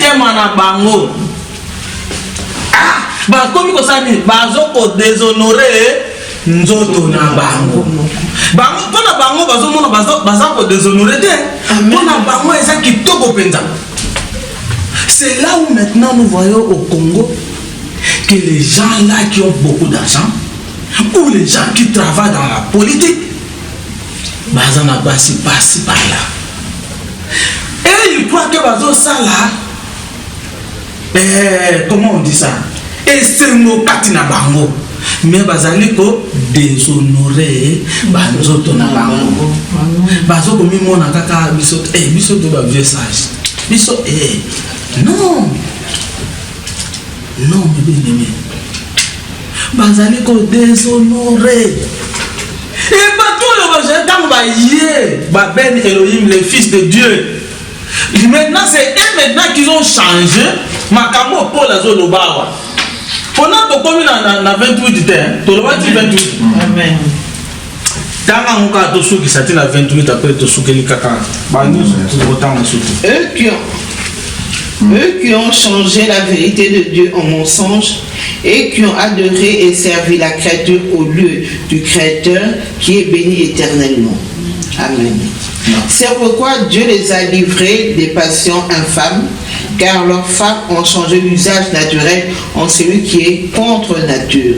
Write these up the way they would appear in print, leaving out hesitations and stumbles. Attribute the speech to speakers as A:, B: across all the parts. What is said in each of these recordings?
A: motema na bango bakomi kosani bazoko déshonorer nzoto na bango mpona bango bazomona baza kodéshonorer te mpona bango eza kitoko mpenza. C'est là où maintenant nous voyons au Congo que les gens là qui ont beaucoup d'argent ou les gens qui travaillent dans la politique baza na basi par là et ils croient que bazo ça là comment on dit ça et c'est nos katina bango mais bazali ko déshonorer banzoto na bango bazo komi mona kaka biso biso to ba vieux sage biso non mais bazali ko déshonorer et bato le bajetam ba yé ba ben Elohim le fils de Dieu. Maintenant c'est eux maintenant qu'ils ont changé makambo pour la zone bawa. Pendant que comme na 28 to le 28. Amen. Tanga ngoka to suki sati na 28 après to sukeli kaka. Ba nous autant na suki.
B: Eux qui ont changé la vérité de Dieu en mensonge et qui ont adoré et servi la créature au lieu du Créateur qui est béni éternellement. Amen. C'est pourquoi Dieu les a livrés des passions infâmes, car leurs femmes ont changé l'usage naturel en celui qui est contre nature.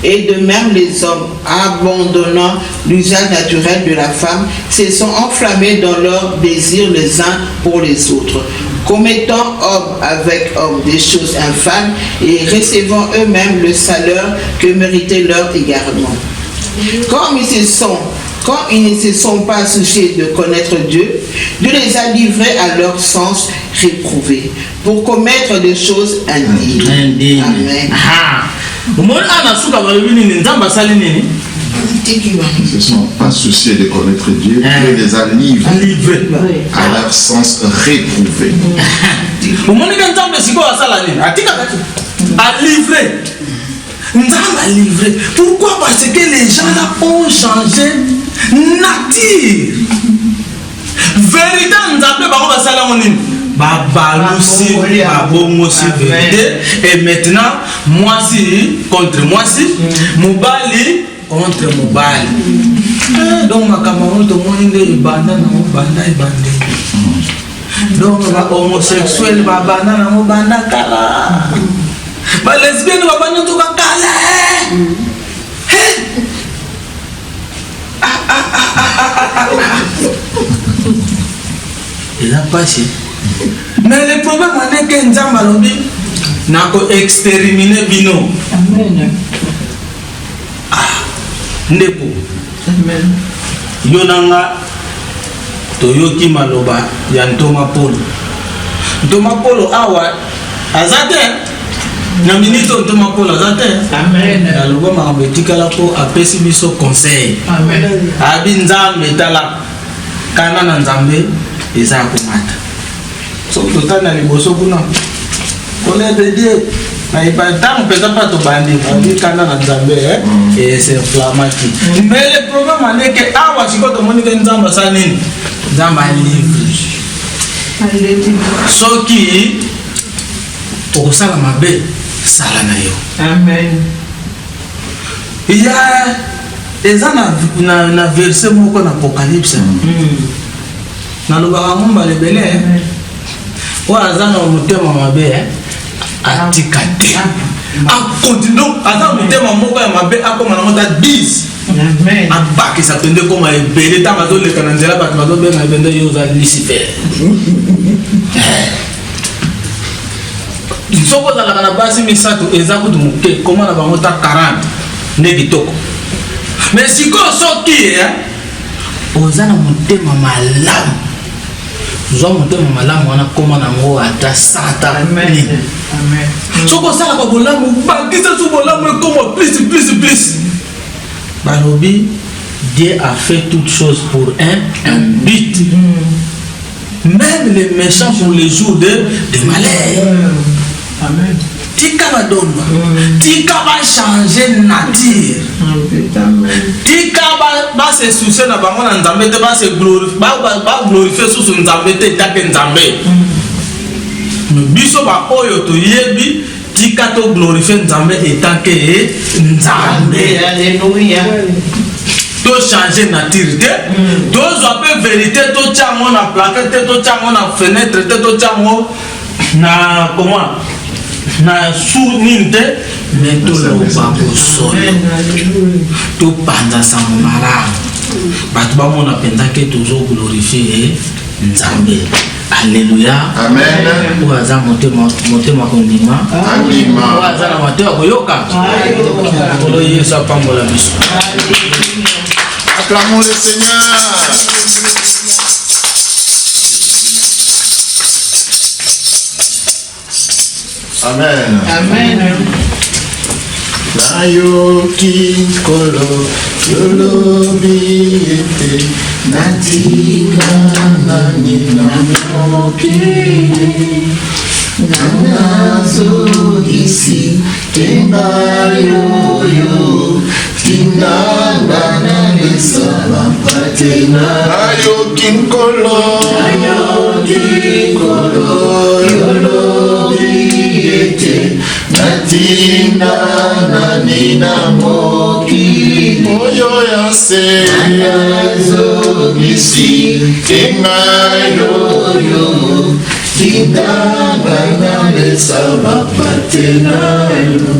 B: Et de même les hommes, abandonnant l'usage naturel de la femme, se sont enflammés dans leurs désirs les uns pour les autres, commettant homme avec homme des choses infâmes et recevant eux-mêmes le salaire que méritait leur égarement. Quand ils ne se sont pas souciés de connaître Dieu, Dieu les a livrés à leur sens réprouvé pour commettre des choses indignes. Amen.
C: Ils ne se sont pas souciés de connaître Dieu, Dieu les a livrés à leur sens réprouvé.
A: Pourquoi? Parce que les gens là ont changé nature. Vérité, nous appelons par exemple Babalousi, Babomosi, vérité. Et maintenant, moi si contre moi si, Moubali contre Moubali. Donc ma camarade tout le monde est banda et bandé. Donc les homosexuels banda na banda kala. Les lesbiennes banda tout kala. Il a passé. Mais le problème est que nous avons exterminé Bino. Amen. Ndeko. Amen. Yonanga Toyoki Maloba Yantoma Polo. Ntoma Polo awa azate. Na minito Ntoma Polo azate. Amen. Aloba mabetika la po apesi biso conseil. Amen. Abinza metala kana na Nzambe eza komata. So totana liboso kuna. Kone de Dieu. Na ibatan pesa pas to bandi. Abi kana na Nzambe et c'est inflammati. Mais le problème est que awa siko to moni ke Nzamba sa nini? Nzamba livre. Soki okosala mabe sala na yo. Amen. Il y a na verset moko na Apocalypse. Na lobaka ngomba lebele. Wa azana mutema mabe atika te. Continue azana mutema moko ya mabe akoma na mota 10. Amen. Abaki sa pende koma ebele ta mazo le kananzela ba mazo be na bende yo za Lucifer. Soko za la na basi misato ezaku dumuke koma na bangota 40 negitoko. Mais si ko soki ozana mutema malamu. Nous avons monté mon malam, on a comment on a ata sata. Amen. Amen. Soko sala ko bolam, bagisa su bolam comme plus. Balobi, Dieu a fait toutes choses pour un but. Même les méchants pour les jours de malheur. Amen. Tika va donner, tika va changer nature. Tika va se soucier na bango na Nzambe te va se glorifier, va glorifier sous Nzambe te take Nzambe. biso ba oyo to yebi tika to glorifier Nzambe étant que Nzambe.
B: Alléluia.
A: To changer nature te. Deux appels vérité to tchango na placard te, to tchango na fenêtre te, to tchango na comment na sous ninte mais to loba solo. To panza sango malamu. Bato ba mona penza ke toujours glorifier Nzambe. Alléluia.
C: Amen.
A: Pour hasard motema kondima.
C: Amen.
A: Pour hasard na mateo koyoka. Pour Yesu apambola biso.
C: Acclamons le Seigneur. Amen.
B: Amen.
C: Nayoki kolo yolobi ete natika nani namoki nanazo isi tenga yoyo tinanga nalesa bapatena nayoki kolo yolobi ete natinda nani namoki oyo yase nazongisi tenga yoyo tindanga nalesa bapatenayo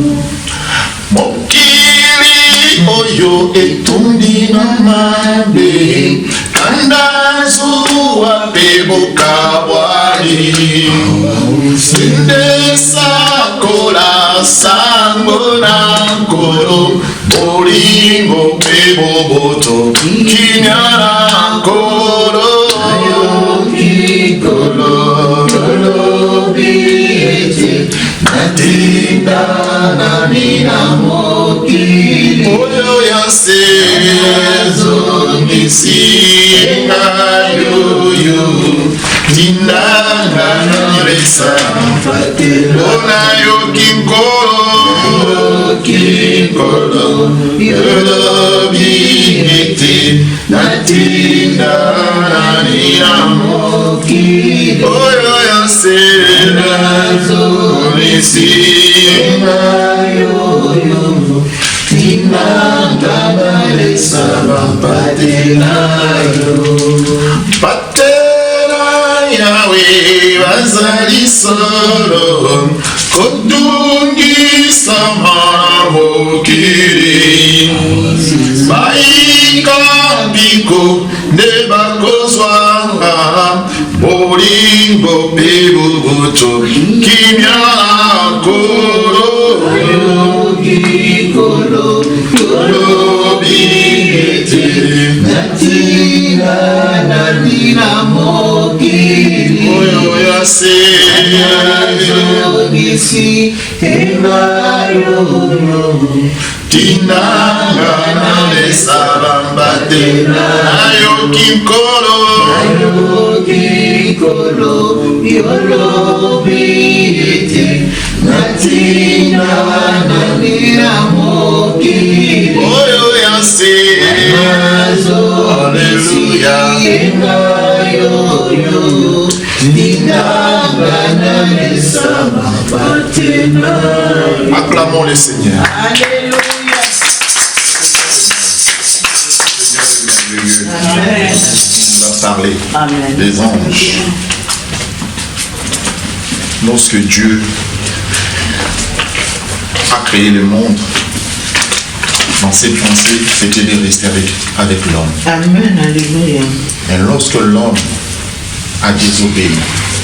C: mokili oyo etundi na mabe kanda zuwa pe bokabwali sindesa kola sango na kolo bolingo pe boboto kinyana kolo kikolo lolobi natinda nani namoki oyo yase zongisinga yoyo tindanga nalesa bona yoki nkolo yolobi ete natinda nani namoki oyo yase zongisinga yoyo tindanga nalesa bapatenayo yawe bazali solo kodungisa mokili baika biko nde bakozwanga bolingo pe boboto kimia kolo kolobi ete natina nalina mokili oyo yase nazongisi enayoyo tinanga nalesa bambate nayoki nkolo yolobi ete natina nalina mokili oyo yase Alléluia. Acclamons le Seigneur.
B: Alléluia.
C: Il va parler des anges. Lorsque Dieu a créé le monde, dans ses pensées, c'était de rester avec l'homme.
B: Amen, alléluia.
C: Mais lorsque l'homme a désobéi,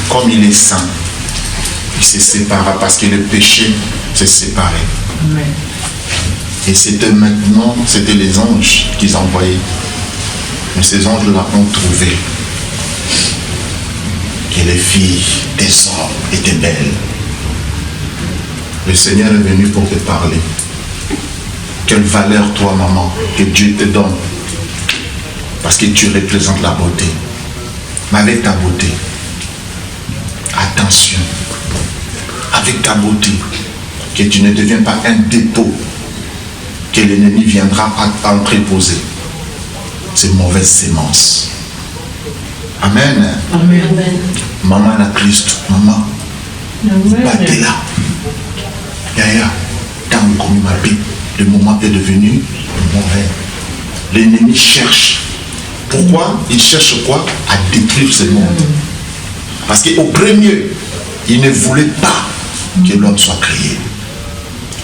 C: comme il est saint, il se sépara parce que le péché s'est séparé.
B: Amen.
C: Et c'était maintenant, c'était les anges qu'ils envoyaient. Mais ces anges-là ont trouvé que les filles des hommes étaient belles. Le Seigneur est venu pour te parler. Quelle valeur, toi, maman, que Dieu te donne. Parce que tu représentes la beauté. Mais avec ta beauté, attention, avec ta beauté, que tu ne deviens pas un dépôt que l'ennemi viendra à entreposer. C'est mauvaise sémence. Amen.
B: Amen.
C: Maman na Christ, maman, Battez-la. Yaya, tant commis ma vie, le moment est devenu mauvais. L'ennemi cherche. Pourquoi? Il cherche quoi? À détruire ce monde. Parce qu'au premier, il ne voulait pas que l'homme soit créé.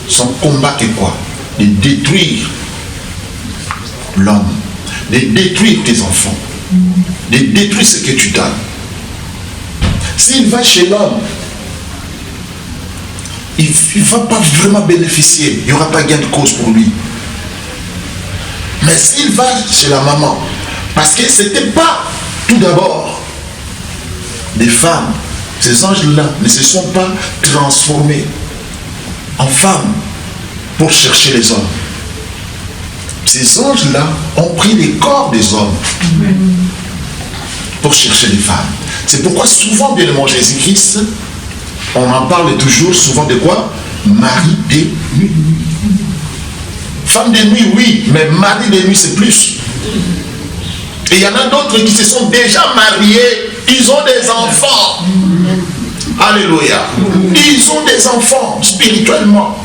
C: Son combat est quoi? De détruire l'homme, de détruire tes enfants, de détruire ce que tu donnes. S'il va chez l'homme, il ne va pas vraiment bénéficier, il n'y aura pas gain de cause pour lui. Mais s'il va chez la maman, parce que ce n'était pas tout d'abord des femmes, ces anges-là ne se sont pas transformés en femmes pour chercher les hommes. Ces anges-là ont pris les corps des hommes pour chercher les femmes. C'est pourquoi souvent, bien aimé Jésus-Christ, on en parle toujours souvent de quoi? Mari des nuits. Femme de nuit, oui, mais mari de nuit, c'est plus. Et il y en a d'autres qui se sont déjà mariés, ils ont des enfants. Alléluia. Ils ont des enfants spirituellement.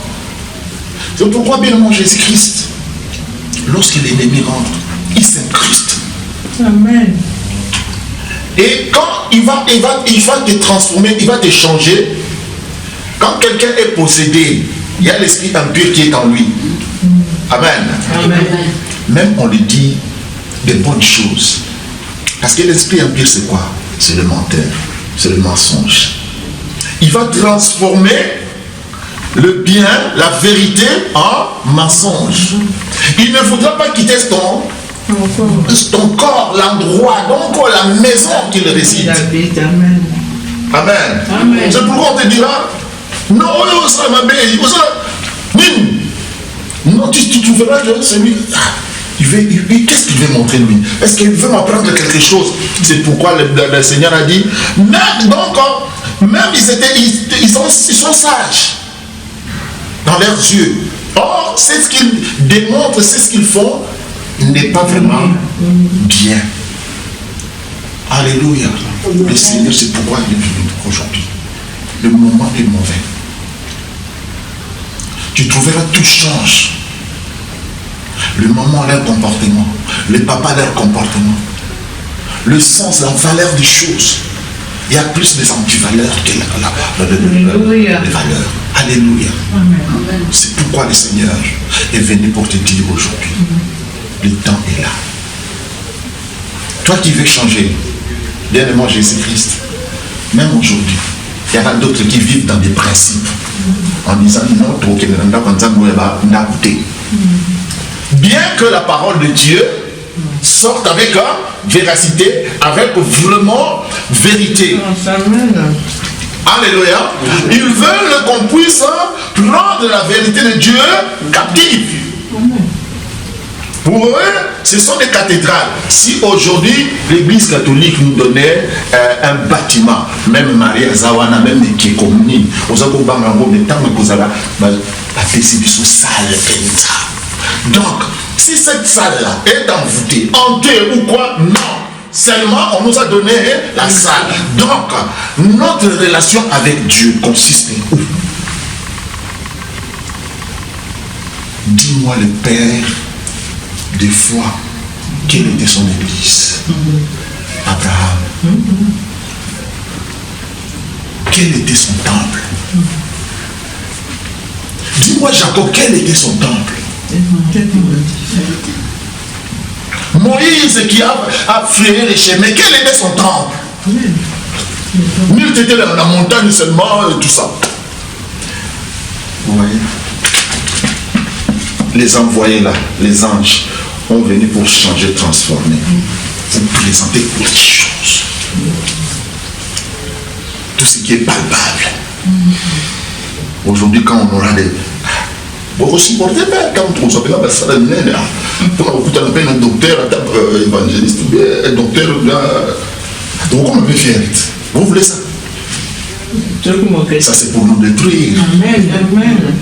C: C'est pourquoi, bien aimé Jésus-Christ, lorsque l'ennemi rentre, il s'incruste.
B: Amen.
C: Et quand il va te transformer, il va te changer. Quand quelqu'un est possédé, il y a l'esprit impur qui est en lui. Amen.
B: Amen.
C: Même on lui dit des bonnes choses. Parce que l'esprit impur, c'est quoi? C'est le menteur, c'est le mensonge. Il va transformer le bien, la vérité en mensonge. Il ne faudra pas quitter ton corps, l'endroit, donc la maison qu'il réside.
B: Amen.
C: Amen.
B: Amen.
C: C'est pourquoi on te dira, non, non, tu verras que c'est lui. Qu'est-ce qu'il veut montrer lui? Est-ce qu'il veut m'apprendre quelque chose? C'est pourquoi le Seigneur a dit, même ils sont sages dans leurs yeux. Or, c'est ce qu'ils démontrent, c'est ce qu'ils font, n'est pas vraiment bien. Alléluia. Le Seigneur, c'est pourquoi il est venu aujourd'hui. Le moment est mauvais. Tu trouveras tout change. Le moment, leur comportement. Le papa, leur comportement. Le sens, la valeur des choses. Il y a plus des antivaleurs que les valeurs. Alléluia. C'est pourquoi le Seigneur est venu pour te dire aujourd'hui. Le temps est là. Toi qui veux changer, bien-aimé Jésus-Christ, même aujourd'hui, il y en a d'autres qui vivent dans des principes en disant non, bien que la parole de Dieu sorte avec véracité, avec vraiment vérité. Alléluia. Ils veulent qu'on puisse prendre la vérité de Dieu captive. Pour eux, ce sont des cathédrales. Si aujourd'hui, l'église catholique nous donnait un bâtiment, même Maria Zawana, même qui est commune, donc, si cette salle-là est envoûtée, hantée ou quoi, non. Seulement, on nous a donné la salle. Donc, notre relation avec Dieu consiste où? Dis-moi le Père des fois, quelle était son église? Abraham. Quel était son temple? Dis-moi Jacob, quel était son temple? Moïse qui a frayé les chemins, quel était son temple? Nul était dans la montagne seulement, tout ça. Vous voyez? Les envoyés là, les anges, ont venu pour changer, transformer. Vous présenter autre chose. Tout ce qui est palpable. Aujourd'hui, quand on aura des... Vous supportez pas quand on s'appelle la salle de nègre. Quand on appelle un docteur, un évangéliste, un docteur, donc on me fait. Vous voulez ça? Ça c'est pour nous détruire.
B: Amen, amen.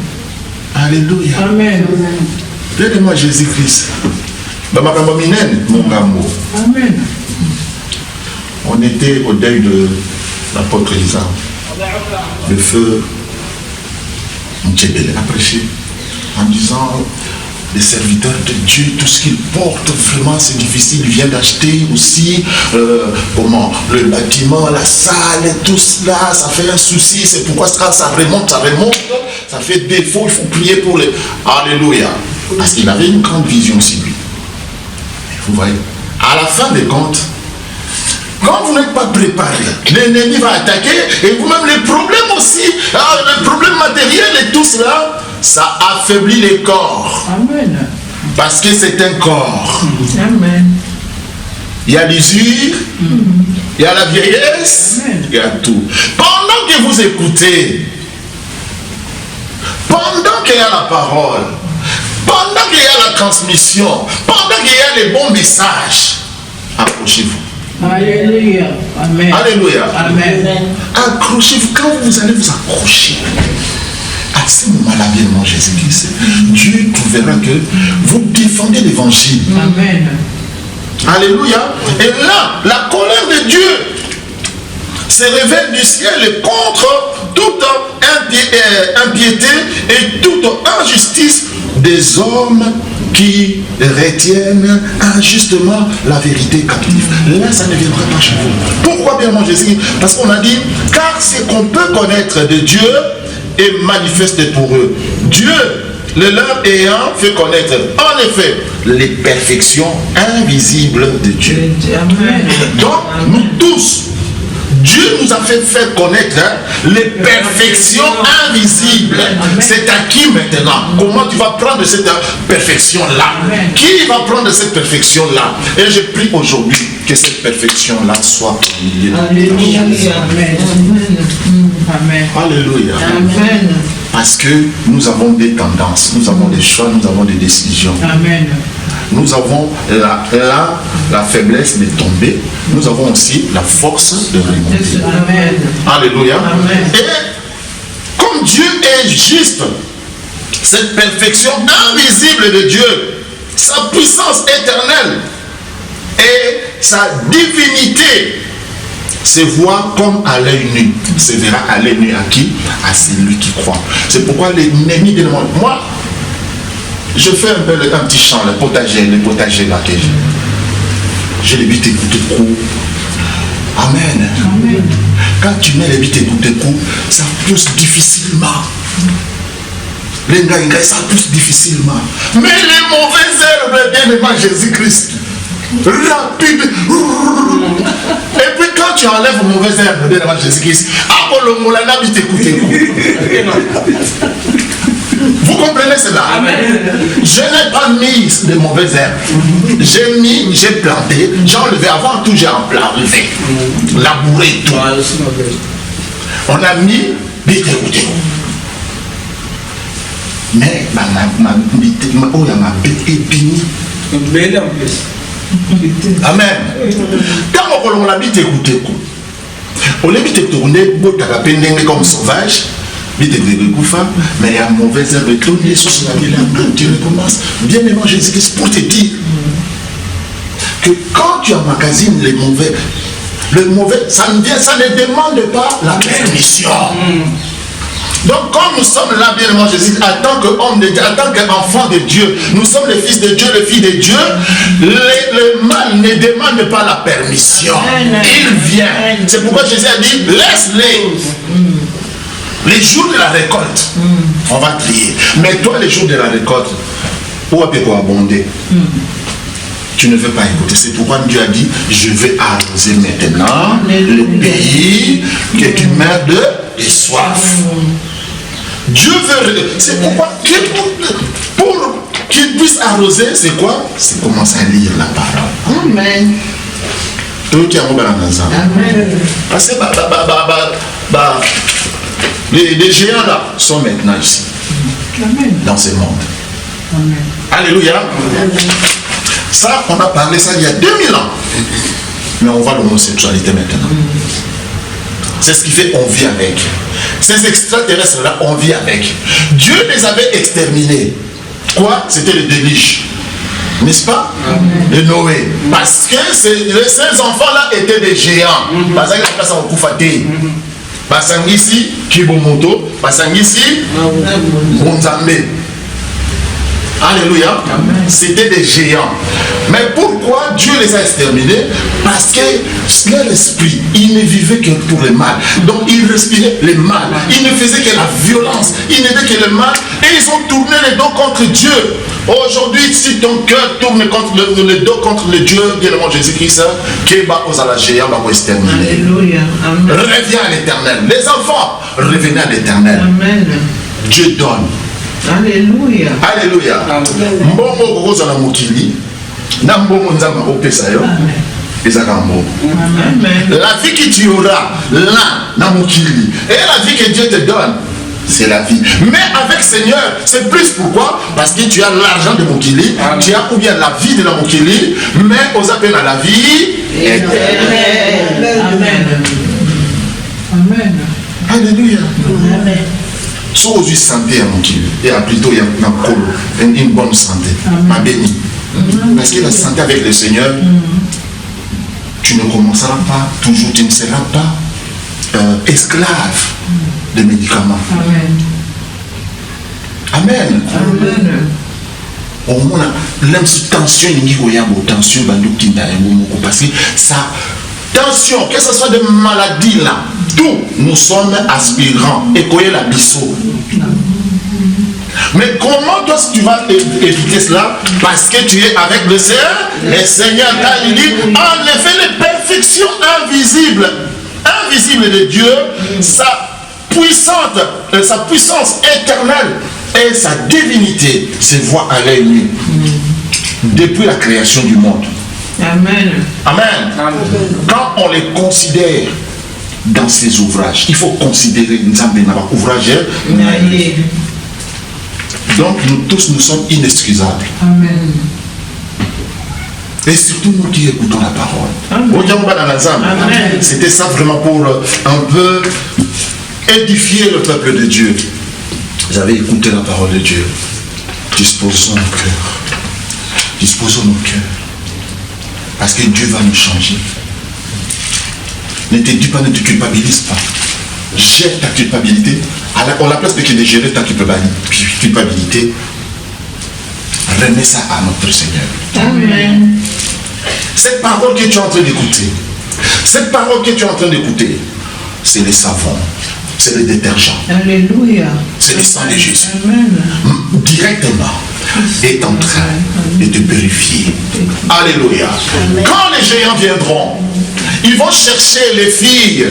C: Alléluia.
B: Amen.
C: Aidez-moi Jésus-Christ.
B: Amen.
C: On était au deuil de l'apôtre Isaac. Le feu Djebel a prêché en disant les serviteurs de Dieu, tout ce qu'ils portent, vraiment c'est difficile. Il vient d'acheter aussi le bâtiment, la salle, et tout cela, ça fait un souci. C'est pourquoi ça remonte, ça fait défaut. Il faut prier pour les... Alléluia. Parce qu'il avait une grande vision aussi, lui. Vous voyez, à la fin des comptes, quand vous n'êtes pas préparé, l'ennemi va attaquer et vous-même les problèmes aussi, les problèmes matériels et tout cela, ça affaiblit les corps.
B: Amen.
C: Parce que c'est un corps.
B: Amen.
C: Il y a l'usure, il y a la vieillesse, il y a tout. Pendant que vous écoutez, pendant qu'il y a la parole, pendant qu'il y a la transmission, pendant qu'il y a les bons messages, accrochez-vous.
B: Alléluia. Amen.
C: Alléluia.
B: Amen.
C: Accrochez-vous. Quand vous allez vous accrocher à ce moment-là, bien mon Jésus-Christ, Dieu trouvera que vous défendez l'évangile.
B: Amen.
C: Alléluia. Et là, la colère de Dieu se révèle du ciel contre toute impiété et toute injustice des hommes qui retiennent injustement la vérité captive. Là, ça ne viendra pas chez vous. Pourquoi bien mon Jésus? Parce qu'on a dit, car ce qu'on peut connaître de Dieu est manifeste pour eux. Dieu, le leur ayant fait connaître, en effet, les perfections invisibles de Dieu.
B: Amen.
C: Donc, nous tous, Dieu nous a fait faire connaître les perfections invisibles. C'est à qui maintenant? Comment tu vas prendre cette perfection-là? Qui va prendre cette perfection-là? Et je prie aujourd'hui que cette perfection-là soit au milieu de nous.
B: Alléluia. Amen. Amen.
C: Alléluia.
B: Amen.
C: Parce que nous avons des tendances, nous avons des choix, nous avons des décisions.
B: Amen.
C: Nous avons la faiblesse de tomber. Nous avons aussi la force de remonter.
B: Amen.
C: Alléluia.
B: Amen.
C: Et comme Dieu est juste, cette perfection invisible de Dieu, sa puissance éternelle et sa divinité se voit comme à l'œil nu. Se verra à l'œil nu à qui? À celui qui croit. C'est pourquoi l'ennemi de moi, je fais un petit champ, le potager là que j'ai les bites écoutées court. Amen. Amen. Quand tu mets les bites écoutées court, ça pousse difficilement. Les gars, ça pousse difficilement. Mais les mauvaises herbes, bien aimé Jésus-Christ, rapide. Et puis quand tu enlèves les mauvaises herbes, bien aimé Jésus-Christ, vous comprenez cela? Amen. Je n'ai pas mis de mauvaises herbes. J'ai planté, j'ai enlevé. Avant tout, j'ai enlevé. Labouré tout. On a mis des écoutez. Mais ma bête est bénie. Amen. Quand on l'a mis écoutez, on l'a mis tourner comme sauvage. Mais il y a mauvaise herbe tournée sur la vie. Tu recommences. Bien aimé Jésus-Christ pour te dire que quand tu emmagasines les mauvais, ça ne demande pas la permission. Donc quand nous sommes là, bien aimé Jésus, en tant qu'homme de Dieu, en tant qu'enfant de Dieu, nous sommes les fils de Dieu, les filles de Dieu, le mal ne demande pas la permission. Il vient. C'est pourquoi Jésus a dit, laisse-les. Les jours de la récolte, on va trier. Mais toi, les jours de la récolte, où est-ce qu'on abonder? Tu ne veux pas écouter. C'est pourquoi Dieu a dit, je vais arroser maintenant le pays que tu meurs de soif. Dieu veut... C'est pourquoi, pour qu'il puisse arroser, c'est quoi? C'est commencer à lire la parole.
B: Amen.
C: Amen. Parce que les géants là sont maintenant ici. Amen. Dans ce monde. Amen. Alléluia. Amen. Ça, on a parlé ça il y a 2000 ans. Mais on voit l'homosexualité maintenant. C'est ce qui fait qu'on vit avec. Ces extraterrestres là, on vit avec. Dieu les avait exterminés. Quoi? C'était le déluge. N'est-ce pas? De Noé. Parce que ces enfants là étaient des géants. Parce qu'ils ont passé en Koufaté. basangisi Kibomoto, basangisi Bonzambe. Alléluia. C'était des géants. Mais pourquoi Dieu les a exterminés? Parce que leur esprit, il ne vivait que pour le mal. Donc ils respiraient le mal. Ils ne faisaient que la violence. Ils n'étaient que le mal. Et ils ont tourné les dos contre Dieu. Aujourd'hui, si ton cœur tourne contre le dos contre le Dieu, bien-aimé Jésus-Christ, qui va aux la géant, va vous exterminer.
B: Alléluia. Amen.
C: Reviens à l'éternel. Les enfants, revenez à l'éternel.
B: Amen.
C: Dieu donne.
B: Alléluia.
C: Alléluia. Mbongo kokoza na mokili na mbongo nzamba opesa yo ezaka mbongo. La vie que tu auras là na mokili et la vie que Dieu te donne, c'est la vie. Mais avec Seigneur, c'est plus. Pourquoi? Parce que tu as l'argent de mokili, tu as ou bien la vie de la mokili, mais aux appels à la vie éternelle.
B: Amen. Amen.
C: Alléluia.
B: Amen.
C: So aux santé à mokili et plutôt une bonne santé, ma béni. Parce que la santé avec le Seigneur, tu ne commenceras pas toujours, tu ne seras pas esclave des médicaments. Amen. Amen. Au moins, tension, tension, parce que ça, tension, que ce soit des maladies là, tout, nous sommes aspirants. Et quoi la biseau? Mais comment toi tu vas éviter cela? Parce que tu es avec le Seigneur. Le Seigneur t'a dit, en effet, les perfections invisibles de Dieu, sa puissance éternelle et sa divinité se voient à l'œil nu depuis la création du monde. Amen. Amen. Quand on les considère dans ces ouvrages, il faut considérer Nzambe na ouvrage. Donc nous tous nous sommes inexcusables. Amen. Et surtout nous qui écoutons la parole. Amen. C'était ça vraiment pour un peu édifier le peuple de Dieu. J'avais écouté la parole de Dieu. Disposons nos cœurs. Disposons nos cœurs. Parce que Dieu va nous changer. Ne te dis pas, ne te culpabilise pas. Gère ta culpabilité. On la place de gérer ta culpabilité. Remets ça à notre Seigneur. Amen. Cette parole que tu es en train d'écouter, c'est le savon, c'est le détergent. Alléluia. C'est le sang de Jésus. Amen. Directement est en train de te purifier. Alléluia. Amen. Quand les géants viendront, ils vont chercher les filles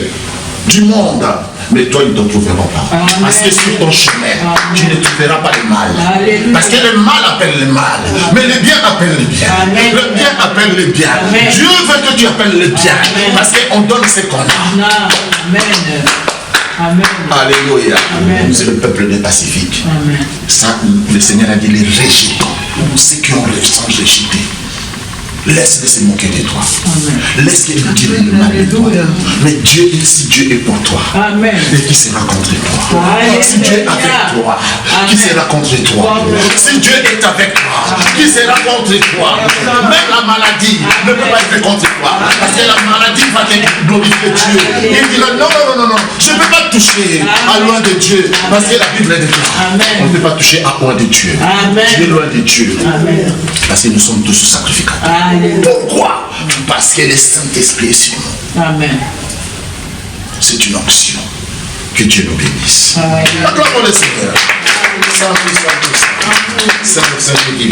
C: du monde. Mais toi, ils ne te trouveront pas. Amen. Parce que sur ton chemin, tu ne trouveras pas le mal. Alléluia. Parce que le mal appelle le mal. Amen. Mais le bien appelle le bien. Amen. Le bien appelle le bien. Amen. Dieu veut que tu appelles le bien. Amen. Parce qu'on donne ce qu'on a. Amen. Amen. Alléluia. C'est le peuple des Pacifiques. Amen. Ça, le Seigneur a dit les rejetons. Ceux qui ont le sang rejeté. Laisse-les se moquer de toi. Amen. Laisse-les dire le mal de toi. Mais Dieu, si Dieu est pour toi, amen, et qui sera contre toi? Amen. Si Dieu est avec toi, amen, qui sera contre toi? Amen. Si Dieu est avec toi, amen, qui sera contre toi? Amen. Même la maladie, amen, ne peut pas être contre toi. Amen. Parce que la maladie va te glorifier Dieu. Amen. Il dira non, je ne peux pas toucher, amen, à loin de Dieu. Amen. Parce que la Bible est de toi. Amen. On ne peut pas toucher à loin de Dieu. Amen. Tu es loin de Dieu. Amen. Parce que nous sommes tous sacrificateurs. Amen. Pourquoi? Parce que le Saint-Esprit est sur nous. Amen. C'est une onction. Que Dieu nous bénisse. Acclamons le Seigneur. Saint-Esprit, Saint-Esprit. Saint-Esprit.